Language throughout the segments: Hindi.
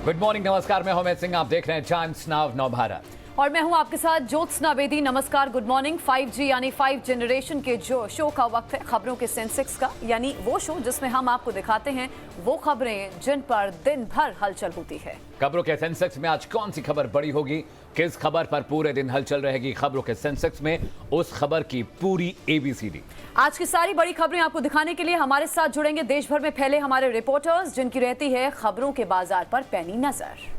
गुड मॉर्निंग, नमस्कार। मैं होमेद सिंह, आप देख रहे हैं टाइम्स नाउ नव भारत और मैं हूं आपके साथ ज्योत्सना बेदी। नमस्कार, गुड मॉर्निंग। 5G यानी 5 जनरेशन के जो शो का वक्त है, खबरों के सेंसेक्स का, यानी वो शो जिसमें हम आपको दिखाते हैं वो खबरें जिन पर दिन भर हलचल होती है। खबरों के सेंसेक्स में आज कौन सी खबर बड़ी होगी, किस खबर पर पूरे दिन हलचल रहेगी, खबरों के सेंसेक्स में उस खबर की पूरी ABCD। आज की सारी बड़ी खबरें आपको दिखाने के लिए हमारे साथ जुड़ेंगे देश भर में फैले हमारे रिपोर्टर्स, जिनकी रहती है खबरों के बाजार पर पैनी नजर।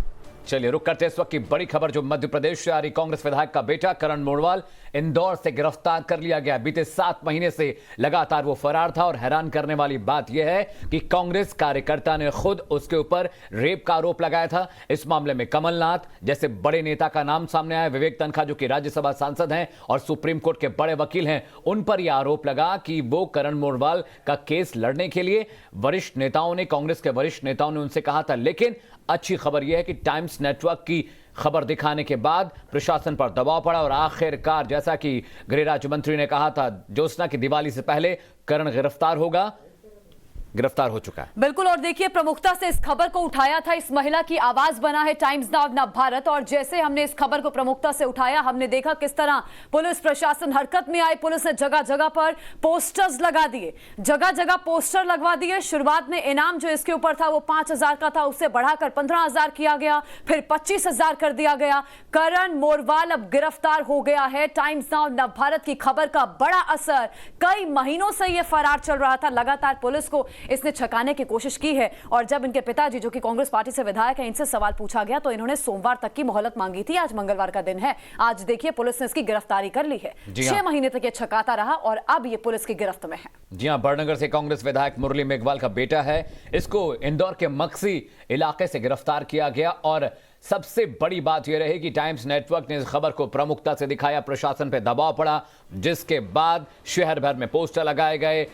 चलिए रुक करते हैं इस वक्त की बड़ी खबर, जो मध्य प्रदेश से आ रही। कांग्रेस विधायक का बेटा करण मोरवाल इंदौर से गिरफ्तार कर लिया गया। बीते 7 महीने से लगातार वो फरार था और हैरान करने वाली बात यह है कि कांग्रेस कार्यकर्ता ने खुद उसके ऊपर रेप का आरोप लगाया था। इस मामले में कमलनाथ जैसे बड़े नेता का नाम सामने आया। विवेक तनखा जो कि राज्यसभा सांसद हैं और सुप्रीम कोर्ट के बड़े वकील हैं, उन पर यह आरोप लगा कि वो करण मोरवाल का केस लड़ने के लिए वरिष्ठ नेताओं ने, कांग्रेस के वरिष्ठ नेताओं ने उनसे कहा था। लेकिन अच्छी खबर यह है कि टाइम्स नेटवर्क की खबर दिखाने के बाद प्रशासन पर दबाव पड़ा और आखिरकार, जैसा कि गृह राज्य मंत्री ने कहा था, ज्योत्सना की दिवाली से पहले करण गिरफ्तार हो चुका है। बिल्कुल, और देखिए प्रमुखता से इस खबर को उठाया था, इस महिला की आवाज बना है टाइम्स नाउ नव भारत। और जैसे हमने इस खबर को प्रमुखता से उठाया, हमने देखा किस तरह पुलिस प्रशासन हरकत में आई। पुलिस ने जगह जगह पर पोस्टर्स लगा दिए, जगह जगह पोस्टर लगवा दिए। शुरुआत में इनाम जो इसके ऊपर था वो 5,000 का था, उससे बढ़ाकर 15,000 किया गया, फिर 25,000 कर दिया गया। करण मोरवाल अब गिरफ्तार हो गया है। टाइम्स नाउ नव भारत की खबर का बड़ा असर, कई महीनों से यह फरार चल रहा था। लगातार पुलिस को इसने छकाने की कोशिश की है। और जब इनके पिताजी जो कि कांग्रेस पार्टी से विधायक हैं, इनसे सवाल पूछा गया तो इन्होंने सोमवार तक की मोहलत मांगी थी। आज मंगलवार का दिन है। आज देखिए पुलिस ने इसकी गिरफ्तारी कर ली है। 6 महीने तक ये छकाता रहा और अब ये पुलिस की गिरफ्त में है। जी हां, बड़नगर से कांग्रेस विधायक मुरली मेघवाल का बेटा है। इसको इंदौर के मक्सी इलाके से गिरफ्तार किया गया। और सबसे बड़ी बात यह रही कि टाइम्स नेटवर्क ने इस खबर को प्रमुखता से दिखाया, प्रशासन पर दबाव पड़ा, जिसके बाद शहर भर में पोस्टर लगाए गए,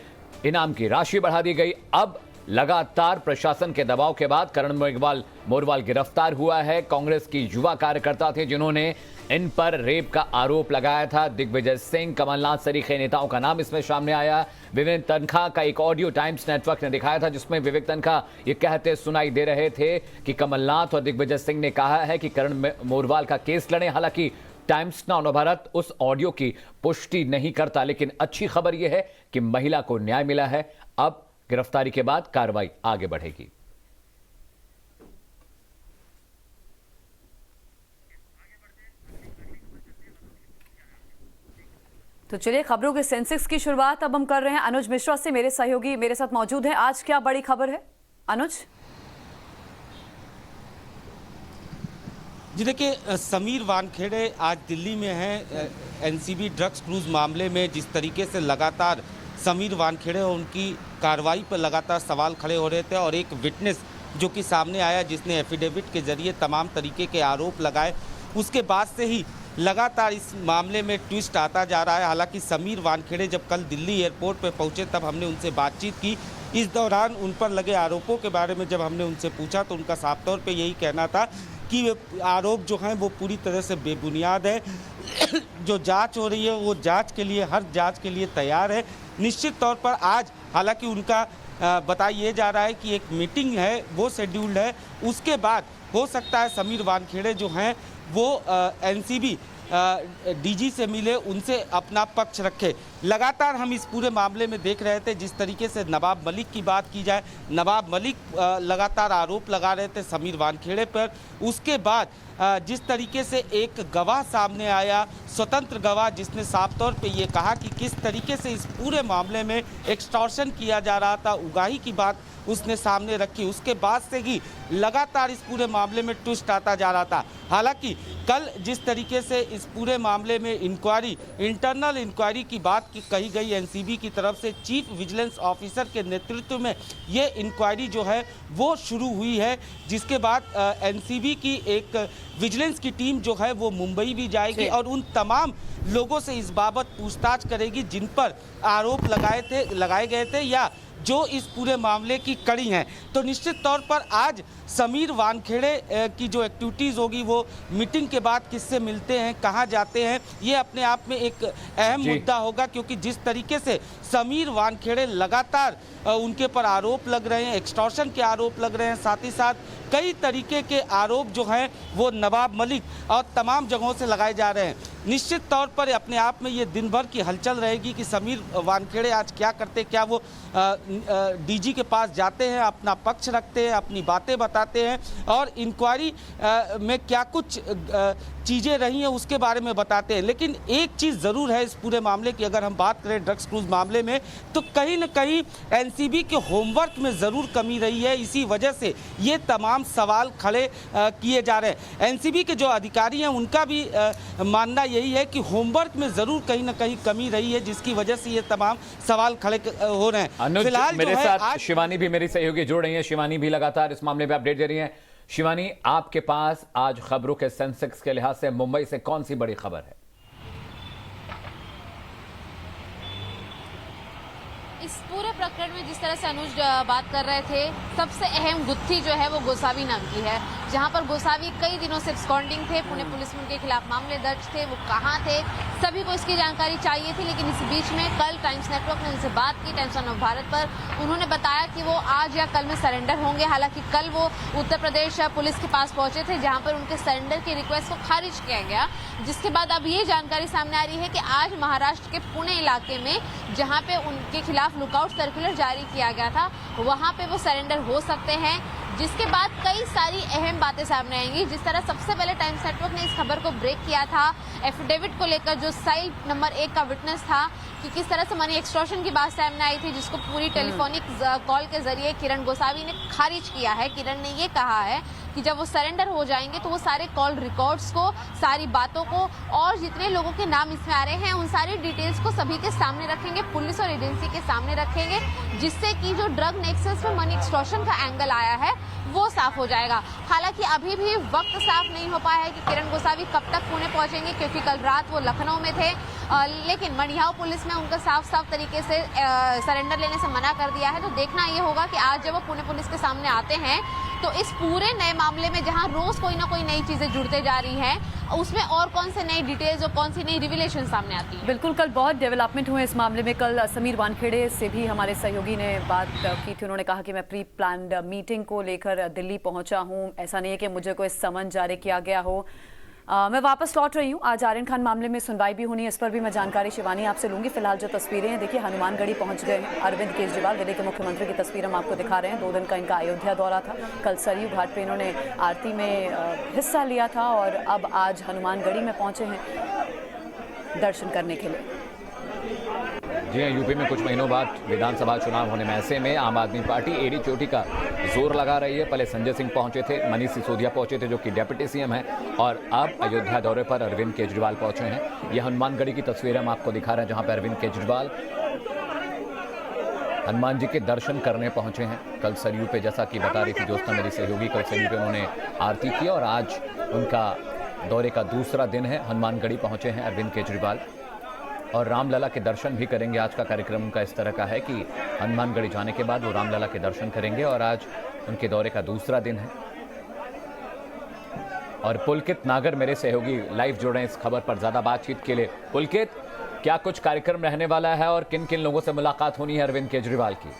इनाम की राशि बढ़ा दी गई। अब लगातार प्रशासन के दबाव के बाद करण मोरवाल गिरफ्तार हुआ है। कांग्रेस की युवा कार्यकर्ता थे जिन्होंने इन पर रेप का आरोप लगाया था। दिग्विजय सिंह, कमलनाथ सरीखे नेताओं का नाम इसमें सामने आया। विवेक तनखा का एक ऑडियो टाइम्स नेटवर्क ने दिखाया था, जिसमें विवेक तनखा ये कहते सुनाई दे रहे थे कि कमलनाथ और दिग्विजय सिंह ने कहा है कि करण मोरवाल का केस लड़े। हालांकि टाइम्स नाउ नव भारत उस ऑडियो की पुष्टि नहीं करता, लेकिन अच्छी खबर यह है कि महिला को न्याय मिला है। अब गिरफ्तारी के बाद कार्रवाई आगे बढ़ेगी। तो चलिए खबरों के सेंसेक्स की शुरुआत अब हम कर रहे हैं अनुज मिश्रा से। मेरे सहयोगी मेरे साथ मौजूद हैं। आज क्या बड़ी खबर है अनुज? जी देखिए, समीर वानखेड़े आज दिल्ली में हैं। एनसीबी ड्रग्स क्रूज मामले में जिस तरीके से लगातार समीर वानखेड़े और उनकी कार्रवाई पर लगातार सवाल खड़े हो रहे थे, और एक विटनेस जो कि सामने आया जिसने एफिडेविट के जरिए तमाम तरीके के आरोप लगाए, उसके बाद से ही लगातार इस मामले में ट्विस्ट आता जा रहा है। हालांकि समीर वानखेड़े जब कल दिल्ली एयरपोर्ट पर पहुंचे तब हमने उनसे बातचीत की। इस दौरान उन पर लगे आरोपों के बारे में जब हमने उनसे पूछा तो उनका साफ तौर पे यही कहना था कि आरोप जो हैं वो पूरी तरह से बेबुनियाद है। जो जांच हो रही है वो जांच के लिए, हर जांच के लिए तैयार है। निश्चित तौर पर आज हालांकि उनका बताया जा रहा है कि एक मीटिंग है वो शेड्यूल्ड है, उसके बाद हो सकता है समीर वानखेड़े जो हैं वो एनसीबी डीजी से मिले, उनसे अपना पक्ष रखे। लगातार हम इस पूरे मामले में देख रहे थे जिस तरीके से नवाब मलिक की बात की जाए, नवाब मलिक लगातार आरोप लगा रहे थे समीर वानखेड़े पर। उसके बाद जिस तरीके से एक गवाह सामने आया, स्वतंत्र गवाह, जिसने साफ तौर पे ये कहा कि किस तरीके से इस पूरे मामले में एक्सटॉर्शन किया जा रहा था, उगाही की बात उसने सामने रखी। उसके बाद से ही लगातार इस पूरे मामले में ट्विस्ट आता जा रहा था। हालांकि कल जिस तरीके से इस पूरे मामले में इंक्वायरी, इंटरनल इंक्वायरी की बात कही गई एनसीबी की तरफ से, चीफ विजिलेंस ऑफिसर के नेतृत्व में ये इंक्वायरी जो है वो शुरू हुई है, जिसके बाद एनसीबी की एक विजिलेंस की टीम जो है वो मुंबई भी जाएगी और उन तमाम लोगों से इस बाबत पूछताछ करेगी जिन पर आरोप लगाए गए थे या जो इस पूरे मामले की कड़ी हैं। तो निश्चित तौर पर आज समीर वानखेड़े की जो एक्टिविटीज़ होगी वो मीटिंग के बाद किससे मिलते हैं, कहाँ जाते हैं, ये अपने आप में एक अहम मुद्दा होगा, क्योंकि जिस तरीके से समीर वानखेड़े लगातार उनके पर आरोप लग रहे हैं, एक्सटॉर्शन के आरोप लग रहे हैं, साथ ही साथ कई तरीके के आरोप जो हैं वो नवाब मलिक और तमाम जगहों से लगाए जा रहे हैं। निश्चित तौर पर अपने आप में ये दिन भर की हलचल रहेगी कि समीर वानखेड़े आज क्या करते, क्या वो डीजी के पास जाते हैं, अपना पक्ष रखते हैं, अपनी बातें बताते हैं और इंक्वायरी में क्या कुछ चीज़ें रही हैं उसके बारे में बताते हैं। लेकिन एक चीज़ ज़रूर है इस पूरे मामले की, अगर हम बात करें ड्रग्स क्रूज मामले में, तो कहीं न कहीं एनसीबी के होमवर्क में ज़रूर कमी रही है। इसी वजह से ये तमाम सवाल खड़े किए जा रहे हैं। एनसीबी के जो अधिकारी हैं उनका भी मानना यही है कि होमवर्क में ज़रूर कहीं न कहीं कमी रही है, जिसकी वजह से ये तमाम सवाल खड़े हो रहे हैं। फिलहाल मेरे साथ शिवानी भी मेरी सहयोगी जुड़ रही हैं। शिवानी भी लगातार इस मामले में अपडेट दे रही हैं। शिवानी, आपके पास आज खबरों के सेंसेक्स के लिहाज से मुंबई से कौन सी बड़ी खबर है? इस पूरे प्रकरण में जिस तरह से अनुज बात कर रहे थे, सबसे अहम गुत्थी जो है वो गोसावी नाम की है, जहां पर गोसावी कई दिनों से एब्सकॉन्डिंग थे। पुणे पुलिस में उनके खिलाफ मामले दर्ज थे, वो कहां थे, सभी को इसकी जानकारी चाहिए थी। लेकिन इस बीच में कल टाइम्स नेटवर्क ने उनसे बात की, टाइम्स ऑफ भारत पर। उन्होंने बताया कि वो आज या कल में सरेंडर होंगे। हालांकि कल वो उत्तर प्रदेश पुलिस के पास पहुंचे थे, जहां पर उनके सरेंडर की रिक्वेस्ट को खारिज किया गया। जिसके बाद अब ये जानकारी सामने आ रही है कि आज महाराष्ट्र के पुणे इलाके में, जहां पे उनके खिलाफ लुकआउट सर्कुलर जारी किया गया था, वहां पे वो सरेंडर हो सकते हैं। जिसके बाद कई सारी अहम बातें सामने आएंगी। जिस तरह सबसे पहले टाइम्स नेटवर्क ने इस खबर को ब्रेक किया था एफिडेविट को लेकर, जो साइल नंबर 1 का विटनेस था, कि किस तरह से मनी एक्सटॉर्शन की बात सामने आई थी, जिसको पूरी टेलीफोनिक कॉल के जरिए किरण गोसावी ने खारिज किया है। किरण ने ये कहा है कि जब वो सरेंडर हो जाएंगे तो वो सारे कॉल रिकॉर्ड्स को, सारी बातों को और जितने लोगों के नाम इसमें आ रहे हैं उन सारी डिटेल्स को सभी के सामने रखेंगे, पुलिस और एजेंसी के सामने रखेंगे, जिससे कि जो ड्रग नेक्सस में मनी एक्सटॉर्शन का एंगल आया है वो साफ हो जाएगा। हालांकि अभी भी वक्त साफ नहीं हो पाया है कि किरण गोसावी कब तक पुणे पहुंचेंगे, क्योंकि कल रात वो लखनऊ में थे। लेकिन मनिहाव पुलिस ने उनका साफ तरीके से सरेंडर लेने से मना कर दिया है। तो देखना ये होगा कि आज जब वो पुणे पुलिस के सामने आते हैं तो इस पूरे नए मामले में, जहां रोज कोई ना कोई नई चीजें जुड़ते जा रही हैं, उसमें और कौन से नई डिटेल्स और कौन सी नई रिविलेशन सामने आती है। बिल्कुल, कल बहुत डेवलपमेंट हुए इस मामले में। कल समीर वानखेड़े से भी हमारे सहयोगी ने बात की थी। उन्होंने कहा कि मैं प्री प्लान्ड मीटिंग को लेकर दिल्ली पहुंचा हूं, ऐसा नहीं है कि मुझे कोई समन जारी किया गया हो। मैं वापस लौट रही हूँ। आज आर्यन खान मामले में सुनवाई भी होनी है, इस पर भी मैं जानकारी शिवानी आपसे लूंगी। फिलहाल जो तस्वीरें हैं, देखिए हनुमानगढ़ी पहुंच गए हैं अरविंद केजरीवाल, दिल्ली के मुख्यमंत्री की तस्वीर हम आपको दिखा रहे हैं। 2 दिन का इनका अयोध्या दौरा था। कल सरयू घाट पे इन्होंने आरती में हिस्सा लिया था और अब आज हनुमानगढ़ी में पहुंचे हैं दर्शन करने के लिए। जी हाँ, यूपी में कुछ महीनों बाद विधानसभा चुनाव होने में, ऐसे में आम आदमी पार्टी एड़ी चोटी का जोर लगा रही है। पहले संजय सिंह पहुंचे थे, मनीष सिसोदिया पहुंचे थे जो कि डिप्टी सीएम हैं, और अब अयोध्या दौरे पर अरविंद केजरीवाल पहुंचे हैं। यह हनुमानगढ़ी की तस्वीर हम आपको दिखा रहे हैं, जहां पर अरविंद केजरीवाल हनुमान जी के दर्शन करने पहुंचे हैं। कल सरयू पे, जैसा कि बता रही थी दोस्तों मेरी सहयोगी, कल सरयू पे उन्होंने आरती की और आज उनका दौरे का दूसरा दिन है। हनुमानगढ़ी पहुंचे हैं अरविंद केजरीवाल और रामलला के दर्शन भी करेंगे। आज का कार्यक्रम उनका इस तरह का है कि हनुमानगढ़ी जाने के बाद वो रामलला के दर्शन करेंगे और आज उनके दौरे का दूसरा दिन है। और पुलकित नागर मेरे सहयोगी लाइव जुड़े हैं इस खबर पर ज़्यादा बातचीत के लिए। पुलकित, क्या कुछ कार्यक्रम रहने वाला है और किन किन लोगों से मुलाकात होनी है अरविंद केजरीवाल की?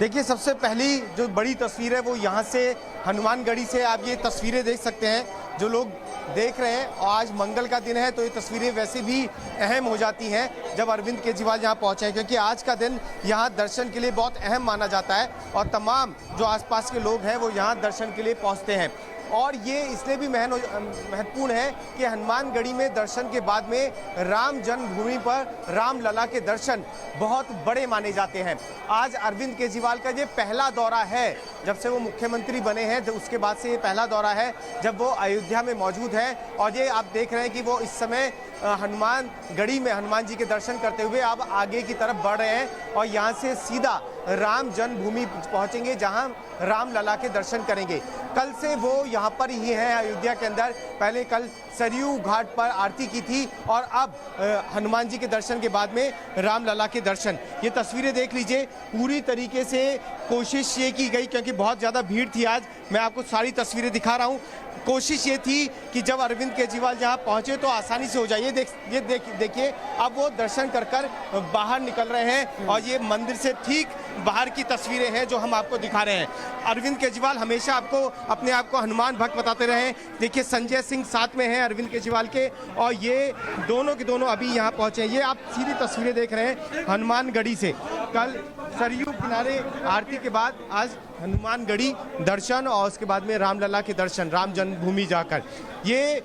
देखिए, सबसे पहली जो बड़ी तस्वीर है वो यहाँ से हनुमानगढ़ी से आप ये तस्वीरें देख सकते हैं जो लोग देख रहे हैं। और आज मंगल का दिन है तो ये तस्वीरें वैसे भी अहम हो जाती हैं जब अरविंद केजरीवाल यहाँ पहुँचे हैं, क्योंकि आज का दिन यहाँ दर्शन के लिए बहुत अहम माना जाता है और तमाम जो आसपास के लोग हैं वो यहाँ दर्शन के लिए पहुँचते हैं। और ये इसलिए भी महत्वपूर्ण है कि हनुमानगढ़ी में दर्शन के बाद में राम जन्मभूमि पर रामलला के दर्शन बहुत बड़े माने जाते हैं। आज अरविंद केजरीवाल का ये पहला दौरा है जब से वो मुख्यमंत्री बने हैं, तो उसके बाद से ये पहला दौरा है जब वो अयोध्या में मौजूद हैं। और ये आप देख रहे हैं कि वो इस समय हनुमानगढ़ी में हनुमान जी के दर्शन करते हुए अब आगे की तरफ बढ़ रहे हैं और यहाँ से सीधा राम जन्मभूमि पहुँचेंगे, जहाँ रामलला के दर्शन करेंगे। कल से वो यहाँ पर ही हैं अयोध्या के अंदर। पहले कल सरयू घाट पर आरती की थी और अब हनुमान जी के दर्शन के बाद में रामलला के दर्शन। ये तस्वीरें देख लीजिए, पूरी तरीके से कोशिश ये की गई, क्योंकि बहुत ज़्यादा भीड़ थी आज। मैं आपको सारी तस्वीरें दिखा रहा हूँ। कोशिश ये थी कि जब अरविंद केजरीवाल जहाँ पहुँचे तो आसानी से हो जाए। ये देखिए अब वो दर्शन कर बाहर निकल रहे हैं और ये मंदिर से ठीक बाहर की तस्वीरें हैं जो हम आपको दिखा रहे हैं। अरविंद केजरीवाल हमेशा आपको अपने आप को हनुमान भक्त बताते रहे हैं। देखिए संजय सिंह साथ में हैं अरविंद केजरीवाल के, और ये दोनों के दोनों अभी यहाँ पहुँचे हैं। ये आप सीधी तस्वीरें देख रहे हैं हनुमानगढ़ी से। कल सरयू किनारे आरती के बाद आज हनुमानगढ़ी दर्शन और उसके बाद में रामलला के दर्शन, राम जन्मभूमि जाकर। ये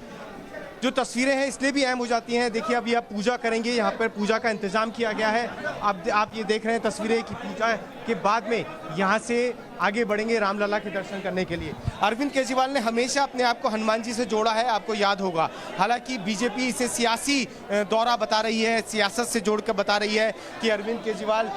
जो तस्वीरें हैं इसलिए भी अहम हो जाती हैं। देखिए अभी आप पूजा करेंगे, यहाँ पर पूजा का इंतजाम किया गया है। अब आप ये देख रहे हैं तस्वीरें कि पूजा के बाद में यहाँ से आगे बढ़ेंगे रामलला के दर्शन करने के लिए। अरविंद केजरीवाल ने हमेशा अपने आप को हनुमान जी से जोड़ा है, आपको याद होगा। हालांकि बीजेपी इसे सियासी दौरा बता रही है, सियासत से जोड़कर बता रही है कि अरविंद केजरीवाल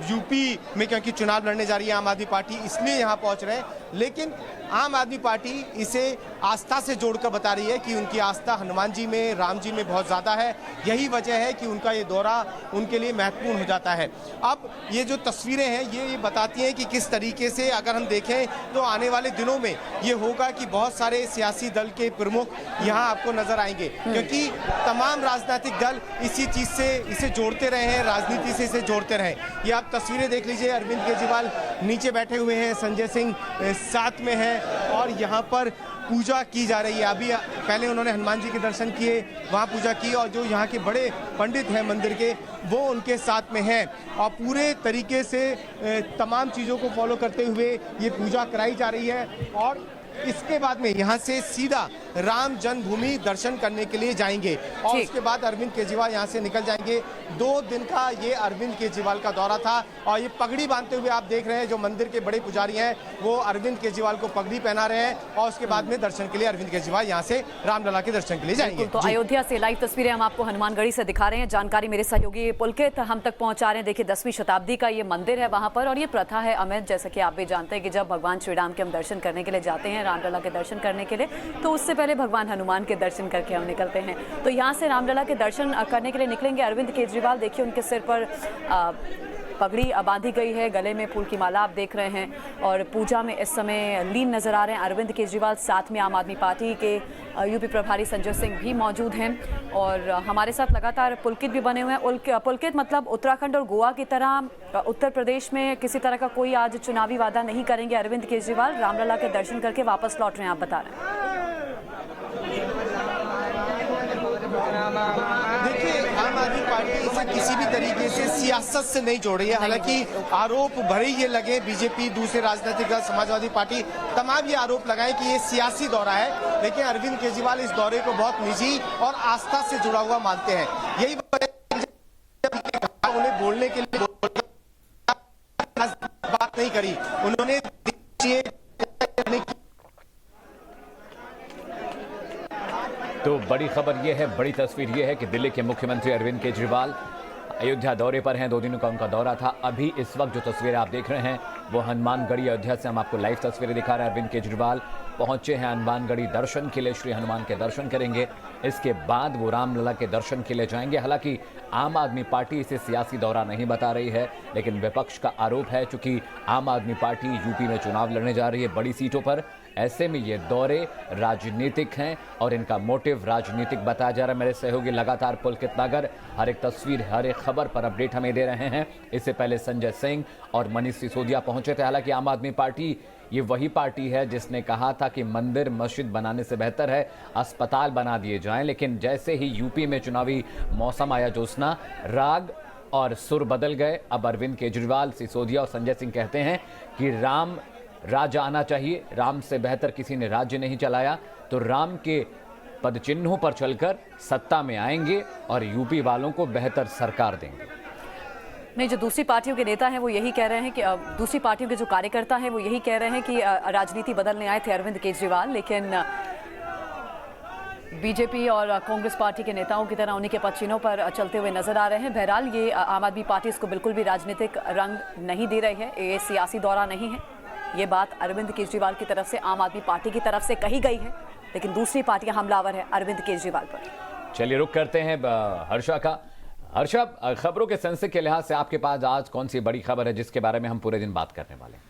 यूपी में क्योंकि चुनाव लड़ने जा रही है आम आदमी पार्टी, इसलिए यहाँ पहुँच रहे हैं। लेकिन आम आदमी पार्टी इसे आस्था से जोड़कर बता रही है कि उनकी आस्था हनुमान जी में, राम जी में बहुत ज़्यादा है। यही वजह है कि उनका ये दौरा उनके लिए महत्वपूर्ण हो जाता है। अब ये जो तस्वीरें हैं ये बताती हैं कि किस तरीके से अगर हम देखें तो आने वाले दिनों में ये होगा कि बहुत सारे सियासी दल के प्रमुख यहाँ आपको नजर आएंगे, क्योंकि तमाम राजनीतिक दल इसी चीज़ से इसे जोड़ते रहे हैं, राजनीति से इसे जोड़ते रहे। ये आप तस्वीरें देख लीजिए, अरविंद केजरीवाल नीचे बैठे हुए हैं, संजय सिंह साथ में है और यहाँ पर पूजा की जा रही है। अभी पहले उन्होंने हनुमान जी के दर्शन किए, वहाँ पूजा की, और जो यहाँ के बड़े पंडित हैं मंदिर के वो उनके साथ में हैं और पूरे तरीके से तमाम चीज़ों को फॉलो करते हुए ये पूजा कराई जा रही है। और इसके बाद में यहाँ से सीधा राम जन्मभूमि दर्शन करने के लिए जाएंगे और उसके बाद अरविंद केजरीवाल यहाँ से निकल जाएंगे। 2 दिन का ये अरविंद केजरीवाल का दौरा था और ये पगड़ी बांधते हुए आप देख रहे हैं जो मंदिर के बड़े पुजारी हैं वो अरविंद केजरीवाल को पगड़ी पहना रहे हैं और उसके बाद में दर्शन के लिए अरविंद केजरीवाल यहाँ से रामलला के दर्शन के लिए जाएंगे। तो अयोध्या से लाइव तस्वीरें हम आपको हनुमानगढ़ी से दिखा रहे हैं। जानकारी मेरे सहयोगी पुलकित हम तक पहुंचा रहे हैं। देखिए 10वीं शताब्दी का ये मंदिर है वहां पर, और ये प्रथा है अमित, जैसा कि आप भी जानते हैं कि जब भगवान श्री राम के हम दर्शन करने के लिए जाते हैं, रामलला के दर्शन करने के लिए, तो उससे पहले भगवान हनुमान के दर्शन करके हम निकलते हैं। तो यहाँ से रामलला के दर्शन करने के लिए निकलेंगे अरविंद केजरीवाल। देखिए उनके सिर पर पगड़ी बांधी गई है, गले में फूल की माला आप देख रहे हैं और पूजा में इस समय लीन नजर आ रहे हैं अरविंद केजरीवाल। साथ में आम आदमी पार्टी के यूपी प्रभारी संजय सिंह भी मौजूद हैं और हमारे साथ लगातार पुलकित भी बने हुए हैं। पुलकित, मतलब उत्तराखंड और गोवा की तरह उत्तर प्रदेश में किसी तरह का कोई आज चुनावी वादा नहीं करेंगे अरविंद केजरीवाल, रामलला के दर्शन करके वापस लौट रहे हैं, आप बता रहे हैं। देखिए आम आदमी पार्टी इसे किसी भी तरीके से सियासत से नहीं जोड़ रही है। हालांकि आरोप भरे ये लगे, बीजेपी, दूसरे राजनीतिक दल, समाजवादी पार्टी तमाम ये आरोप लगाए कि ये सियासी दौरा है, लेकिन अरविंद केजरीवाल इस दौरे को बहुत निजी और आस्था से जुड़ा हुआ मानते हैं। यही उन्हें बोलने के लिए बात नहीं करी उन्होंने। तो बड़ी खबर यह है, बड़ी तस्वीर यह है कि दिल्ली के मुख्यमंत्री अरविंद केजरीवाल अयोध्या दौरे पर हैं। 2 दिनों का उनका दौरा था। अभी इस वक्त जो तस्वीरें आप देख रहे हैं वो हनुमानगढ़ी अयोध्या से हम आपको लाइव तस्वीरें दिखा रहे हैं। अरविंद केजरीवाल पहुंचे हैं हनुमानगढ़ी दर्शन के लिए, श्री हनुमान के दर्शन करेंगे, इसके बाद वो रामलला के दर्शन के लिए जाएंगे। हालांकि आम आदमी पार्टी इसे सियासी दौरा नहीं बता रही है, लेकिन विपक्ष का आरोप है चूंकि आम आदमी पार्टी यूपी में चुनाव लड़ने जा रही है बड़ी सीटों पर, ऐसे में ये दौरे राजनीतिक हैं और इनका मोटिव राजनीतिक बताया जा रहा है। मेरे सहयोगी लगातार पुलकित नागर हर एक तस्वीर, हर एक खबर पर अपडेट हमें दे रहे हैं। इससे पहले संजय सिंह और मनीष सिसोदिया पहुंचे थे। हालांकि आम आदमी पार्टी ये वही पार्टी है जिसने कहा था कि मंदिर मस्जिद बनाने से बेहतर है अस्पताल बना दिए जाएं, लेकिन जैसे ही यूपी में चुनावी मौसम आया जोस्ना, राग और सुर बदल गए। अब अरविंद केजरीवाल, सिसोदिया और संजय सिंह कहते हैं कि राम राज्य आना चाहिए, राम से बेहतर किसी ने राज्य नहीं चलाया, तो राम के पद चिन्हों पर चलकर सत्ता में आएंगे और यूपी वालों को बेहतर सरकार देंगे। नहीं, जो दूसरी पार्टियों के नेता हैं वो यही कह रहे हैं कि दूसरी पार्टियों के जो कार्यकर्ता हैं वो यही कह रहे हैं कि राजनीति बदलने आए थे अरविंद केजरीवाल, लेकिन बीजेपी और कांग्रेस पार्टी के नेताओं की तरह उन्हीं के पद चिन्हों पर चलते हुए नजर आ रहे हैं। बहरहाल ये आम आदमी पार्टी इसको बिल्कुल भी राजनीतिक रंग नहीं दे रही है, ये सियासी दौरा नहीं है। ये बात अरविंद केजरीवाल की तरफ से, आम आदमी पार्टी की तरफ से कही गई है, लेकिन दूसरी पार्टियां हमलावर है अरविंद केजरीवाल पर। चलिए रुक करते हैं हर्षा का। हर्षा, खबरों के सेंस के लिहाज से आपके पास आज कौन सी बड़ी खबर है जिसके बारे में हम पूरे दिन बात करने वाले हैं?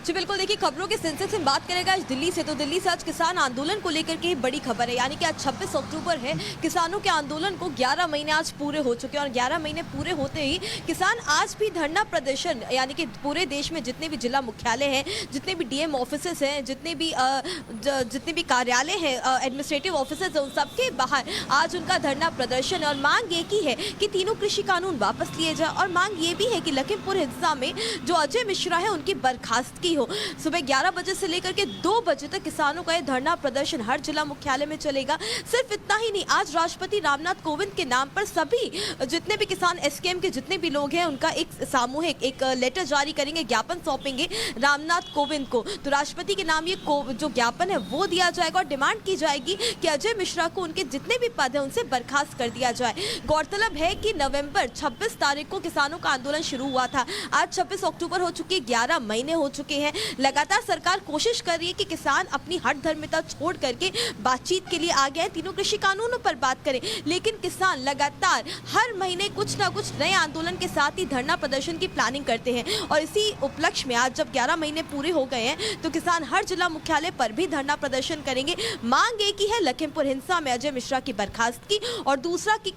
जी बिल्कुल, देखिए खबरों के सिलसिले से बात करेगा आज दिल्ली से, तो दिल्ली से आज किसान आंदोलन को लेकर के बड़ी खबर है, यानी कि आज 26 अक्टूबर है। किसानों के आंदोलन को 11 महीने आज पूरे हो चुके हैं और 11 महीने पूरे होते ही किसान आज भी धरना प्रदर्शन, यानी कि पूरे देश में जितने भी जिला मुख्यालय हैं, जितने भी डीएम ऑफिसेस हैं, जितने भी कार्यालय हैं, एडमिनिस्ट्रेटिव ऑफिसेस हैं, उन सबके बाहर आज उनका धरना प्रदर्शन है। और मांग एक ही है कि तीनों कृषि कानून वापस लिए जाए और मांग ये भी है कि लखीमपुर हिंसा में जो अजय मिश्रा है उनकी बर्खास्तगी हो। सुबह 11 बजे से लेकर के 2 बजे तक किसानों का यह धरना प्रदर्शन हर जिला मुख्यालय में चलेगा। सिर्फ इतना ही नहीं, आज राष्ट्रपति रामनाथ कोविंद के नाम पर सभी जितने भी किसान एसकेएम के जितने भी लोग हैं उनका एक सामूहिक एक लेटर जारी करेंगे, ज्ञापन सौंपेंगे रामनाथ कोविंद को। तो राष्ट्रपति के नाम ये जो ज्ञापन है वो दिया जाएगा और डिमांड की जाएगी कि अजय मिश्रा को उनके जितने भी पद है उनसे बर्खास्त कर दिया जाए। गौरतलब है कि नवंबर 26 तारीख को किसानों का आंदोलन शुरू हुआ था। आज 26 अक्टूबर हो चुकी है, 11 महीने हो चुके हैं। लगातार सरकार कोशिश कर रही है कि किसान अपनी हठधर्मिता छोड़ करके बातचीत के लिए आ गए, तीनों कृषि कानूनों पर बात करें, लेकिन किसान लगातार हर महीने कुछ ना कुछ नए आंदोलन के साथ ही धरना प्रदर्शन की प्लानिंग करते हैं। और इसी उपलक्ष्य में आज जब 11 महीने पूरे हो गए हैं तो किसान हर जिला मुख्यालय पर भी धरना प्रदर्शन करेंगे। मांग एक ही है, लखीमपुर हिंसा में अजय मिश्रा की बर्खास्तगी और दूसरा कि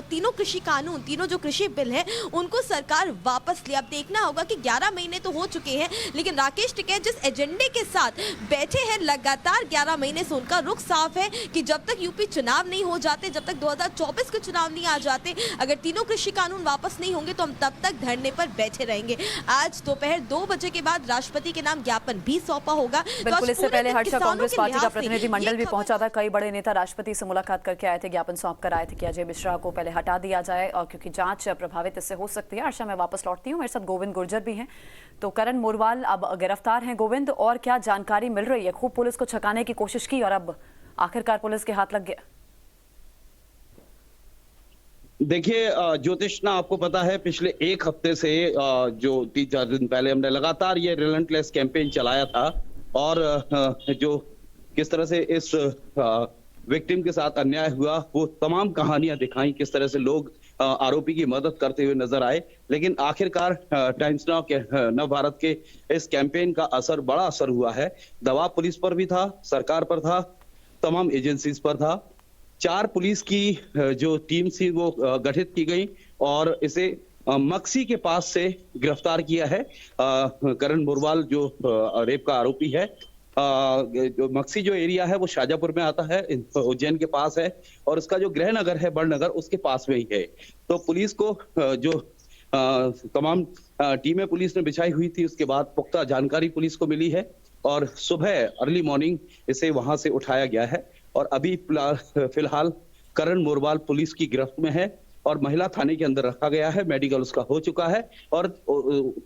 तीनों कृषि कानून, तीनों जो कृषि बिल है उनको सरकार वापस ले। अब देखना होगा कि 11 महीने तो हो चुके हैं, लेकिन राकेश टिकैत जिस एजेंडे के साथ बैठे हैं लगातार 11 महीने से, उनका रुख साफ है कि जब तक यूपी चुनाव नहीं हो जाते, जब तक 2024 के चुनाव नहीं आ जाते, अगर तीनों कृषि कानून वापस नहीं होंगे तो हम तब तक धरने पर बैठे रहेंगे। आज दोपहर 2 बजे के बाद राष्ट्रपति के नाम ज्ञापन भी सौंपा होगा। बिल्कुल, इससे पहले हर्षा कांग्रेस पार्टी का प्रतिनिधिमंडल भी पहुंचा था। कई बड़े नेता राष्ट्रपति से मुलाकात करके आए थे, ज्ञापन सौंप कर आए थे कि अजय मिश्रा को पहले हटा दिया जाए और क्योंकि जांच प्रभावित इससे हो सकती है। हर्षा, मैं वापस लौटती हूँ, मेरे साथ गोविंद गुर्जर भी हैं। तो करण मोरवाल अब गिरफ्तार हैं गोविंद, और क्या जानकारी मिल रही है? खूब पुलिस को छकाने की कोशिश की और अब आखिरकार पुलिस के हाथ लग गया। देखिए ज्योतिषना, आपको पता है पिछले 1 हफ्ते से जो 3-4 दिन पहले हमने लगातार ये रिलेंटलेस कैंपेन चलाया था और जो किस तरह से इस विक्टिम के साथ अन्याय हुआ वो तमाम कहानियां दिखाई, किस तरह से लोग आरोपी की मदद करते हुए नजर आए। लेकिन आखिरकार टाइम्स नाउ के नव भारत के इस कैंपेन का बड़ा असर हुआ है। दबाव पुलिस पर भी था, सरकार पर था, तमाम एजेंसीज पर था। 4 पुलिस की जो टीम थी वो गठित की गई और इसे मक्सी के पास से गिरफ्तार किया है। करण मोरवाल जो रेप का आरोपी है, जो मक्सी जो एरिया है वो शाजापुर में आता है, उज्जैन के पास है, और उसका जो गृह नगर है बड़नगर उसके पास में ही है। तो पुलिस को जो तमाम टीमें पुलिस ने बिछाई हुई थी, उसके बाद पुख्ता जानकारी पुलिस को मिली है और सुबह अर्ली मॉर्निंग इसे वहां से उठाया गया है और अभी फिलहाल करण मोरवाल पुलिस की गिरफ्त में है और महिला थाने के अंदर रखा गया है। मेडिकल उसका हो चुका है और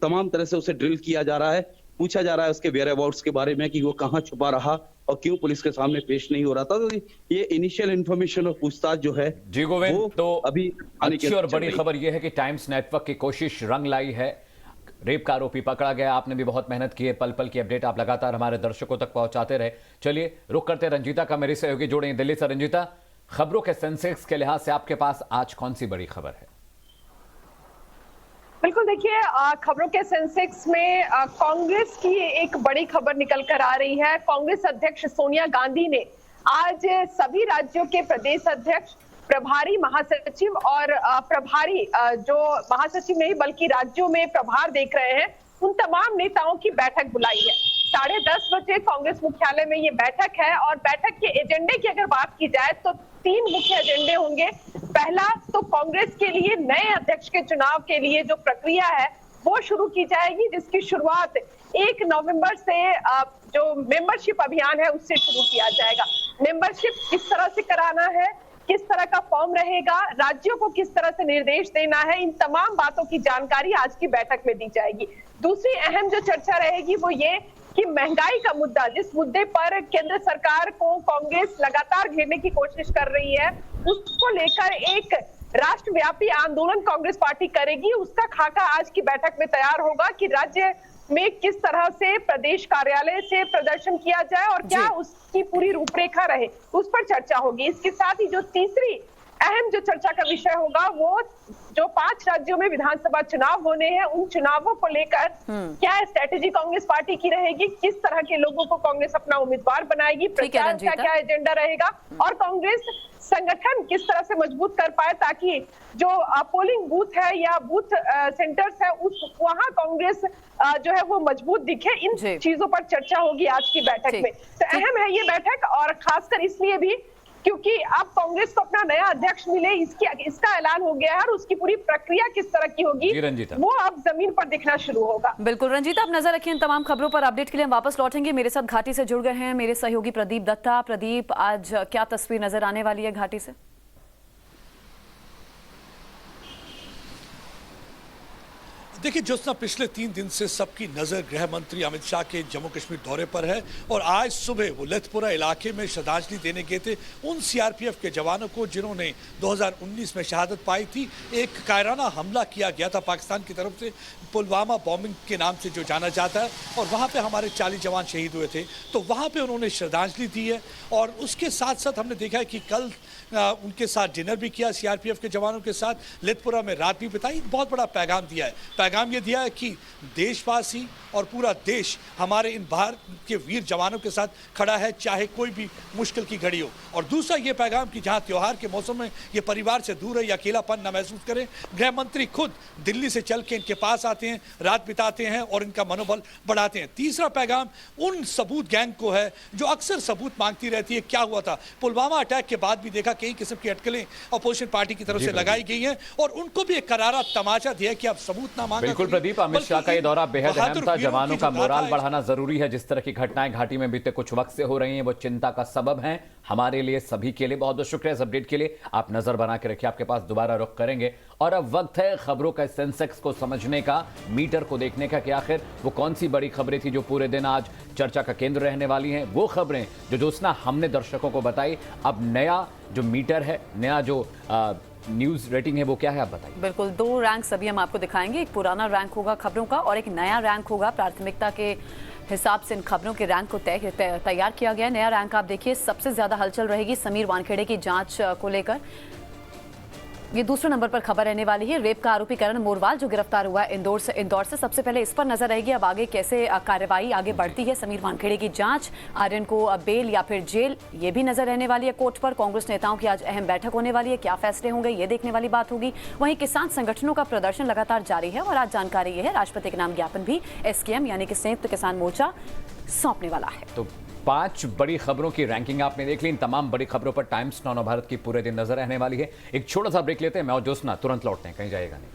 तमाम तरह से उसे ड्रिल किया जा रहा है, पूछा जा रहा है उसके वेयर अबाउट्स के बारे में कि वो कहाँ छुपा रहा और क्यों पुलिस के सामने पेश नहीं हो रहा था। तो ये इनिशियल इन्फॉर्मेशन और पूछताछ जो है जी गोविंद, तो अभी अच्छी और बड़ी खबर ये है कि टाइम्स नेटवर्क की कोशिश रंग लाई है, रेप का आरोपी पकड़ा गया। आपने भी बहुत मेहनत की है, पल पल की अपडेट आप लगातार हमारे दर्शकों तक पहुंचाते रहे। चलिए रुक करते रंजीता का, मेरी सहयोगी जोड़े हैं दिल्ली से। रंजीता, खबरों के सेंसेक्स के लिहाज से आपके पास आज कौन सी बड़ी खबर है? बिल्कुल, देखिए खबरों के सेंसेक्स में कांग्रेस की एक बड़ी खबर निकल कर आ रही है। कांग्रेस अध्यक्ष सोनिया गांधी ने आज सभी राज्यों के प्रदेश अध्यक्ष, प्रभारी महासचिव और प्रभारी जो महासचिव नहीं बल्कि राज्यों में प्रभार देख रहे हैं, उन तमाम नेताओं की बैठक बुलाई है। 10:30 बजे कांग्रेस मुख्यालय में ये बैठक है और बैठक के एजेंडे की अगर बात की जाए तो 3 मुख्य एजेंडे होंगे। पहला तो कांग्रेस के लिए नए अध्यक्ष के चुनाव के लिए जो प्रक्रिया है वो शुरू की जाएगी, जिसकी शुरुआत 1 नवंबर से जो मेंबरशिप अभियान है उससे शुरू किया जाएगा। मेंबरशिप किस तरह से कराना है, किस तरह का फॉर्म रहेगा, राज्यों को किस तरह से निर्देश देना है, इन तमाम बातों की जानकारी आज की बैठक में दी जाएगी। दूसरी अहम जो चर्चा रहेगी वो ये कि महंगाई का मुद्दा, जिस मुद्दे पर केंद्र सरकार को कांग्रेस लगातार घेरने की कोशिश कर रही है, उसको लेकर एक राष्ट्रव्यापी आंदोलन कांग्रेस पार्टी करेगी, उसका खाका आज की बैठक में तैयार होगा कि राज्य में किस तरह से प्रदेश कार्यालय से प्रदर्शन किया जाए और क्या उसकी पूरी रूपरेखा रहे, उस पर चर्चा होगी। इसके साथ ही जो तीसरी अहम जो चर्चा का विषय होगा वो जो 5 राज्यों में विधानसभा चुनाव होने हैं, उन चुनावों को लेकर क्या स्ट्रेटेजी कांग्रेस पार्टी की रहेगी, किस तरह के लोगों को कांग्रेस अपना उम्मीदवार बनाएगी, प्रचार का क्या एजेंडा रहेगा और कांग्रेस संगठन किस तरह से मजबूत कर पाए ताकि जो पोलिंग बूथ है या बूथ सेंटर्स है वहां कांग्रेस जो है वो मजबूत दिखे। इन चीजों पर चर्चा होगी आज की बैठक में। तो अहम है ये बैठक और खासकर इसलिए भी क्योंकि अब कांग्रेस को अपना नया अध्यक्ष मिले, इसका ऐलान हो गया है और उसकी पूरी प्रक्रिया किस तरह की होगी वो अब जमीन पर दिखना शुरू होगा। बिल्कुल रंजीता, आप नजर रखिए इन तमाम खबरों पर। अपडेट के लिए हम वापस लौटेंगे। मेरे साथ घाटी से जुड़ गए हैं मेरे सहयोगी प्रदीप दत्ता। प्रदीप, आज क्या तस्वीर नजर आने वाली है घाटी से? देखिए ज्योत्सना, पिछले 3 दिन से सबकी नजर गृह मंत्री अमित शाह के जम्मू कश्मीर दौरे पर है और आज सुबह वो लेथपुरा इलाके में श्रद्धांजलि देने गए थे उन सीआरपीएफ के जवानों को जिन्होंने 2019 में शहादत पाई थी। एक कायराना हमला किया गया था पाकिस्तान की तरफ से, पुलवामा बॉम्बिंग के नाम से जो जाना जाता है, और वहाँ पे हमारे 40 जवान शहीद हुए थे, तो वहाँ पे उन्होंने श्रद्धांजलि दी है। और उसके साथ साथ हमने देखा है कि कल उनके साथ डिनर भी किया सीआरपीएफ के जवानों के साथ, लेथपुरा में रात भी बिताई। बहुत बड़ा पैगाम दिया है। पैगाम ये दिया है कि देशवासी और पूरा देश हमारे इन भारत के वीर जवानों के साथ खड़ा है, चाहे कोई भी मुश्किल की घड़ी हो। और दूसरा ये पैगाम कि जहां त्योहार के मौसम में ये परिवार से दूर है या अकेलापन न महसूस करें, गृह मंत्री खुद दिल्ली से चल के इनके पास आते हैं, रात बिताते हैं और इनका मनोबल बढ़ाते हैं। तीसरा पैगाम उन सबूत गैंग को है जो अक्सर सबूत मांगती रहती है। क्या हुआ था पुलवामा अटैक के बाद भी देखा कई किस्म की अटकलें अपोजिशन पार्टी की तरफ से लगाई गई हैं और उनको भी एक करारा तमाचा दिया कि आप सबूत ना मांगा। बिल्कुल प्रदीप, अमित शाह का ये दौरा बेहद अहम था। जवानों का मोराल बढ़ाना जरूरी है। जिस तरह की घटनाएं घाटी में बीते कुछ वक्त से हो रही हैं वो चिंता का सबब हैं हमारे लिए, सभी के लिए। बहुत बहुत शुक्रिया इस अपडेट के लिए। आप नजर बना के रखिए, आपके पास दोबारा रुख करेंगे। और अब वक्त है खबरों का, सेंसेक्स को समझने का, मीटर को देखने का कि आखिर वो कौन सी बड़ी खबरें थी जो पूरे दिन आज चर्चा का केंद्र रहने वाली हैं। वो खबरें जो ज्योत्सना हमने दर्शकों को बताई। अब नया जो मीटर है, नया जो न्यूज रेटिंग है वो क्या है, आप बताइए। बिल्कुल, 2 रैंक्स अभी हम आपको दिखाएंगे। एक पुराना रैंक होगा खबरों का और एक नया रैंक होगा। प्राथमिकता के हिसाब से इन खबरों के रैंक को तैयार किया गया है। नया रैंक आप देखिए, सबसे ज्यादा हलचल रहेगी समीर वानखेड़े की जांच को लेकर। ये दूसरे नंबर पर खबर रहने वाली है। रेप का आरोपी करण मोरवाल जो गिरफ्तार हुआ है इंदौर से सबसे पहले इस पर नजर रहेगी। अब आगे कैसे कार्रवाई आगे बढ़ती है, समीर वानखेड़े की जांच, आर्यन को बेल या फिर जेल, ये भी नजर रहने वाली है कोर्ट पर। कांग्रेस नेताओं की आज अहम बैठक होने वाली है, क्या फैसले होंगे ये देखने वाली बात होगी। वहीं किसान संगठनों का प्रदर्शन लगातार जारी है और आज जानकारी ये है राष्ट्रपति के नाम ज्ञापन भी एसकेएम यानी कि संयुक्त किसान मोर्चा सौंपने वाला है। तो 5 बड़ी खबरों की रैंकिंग आपने देख ली। इन तमाम बड़ी खबरों पर टाइम्स नाउ भारत की पूरे दिन नजर रहने वाली है। एक छोटा सा ब्रेक लेते हैं, मैं और ज्योत्सना तुरंत लौटते हैं, कहीं जाएगा नहीं।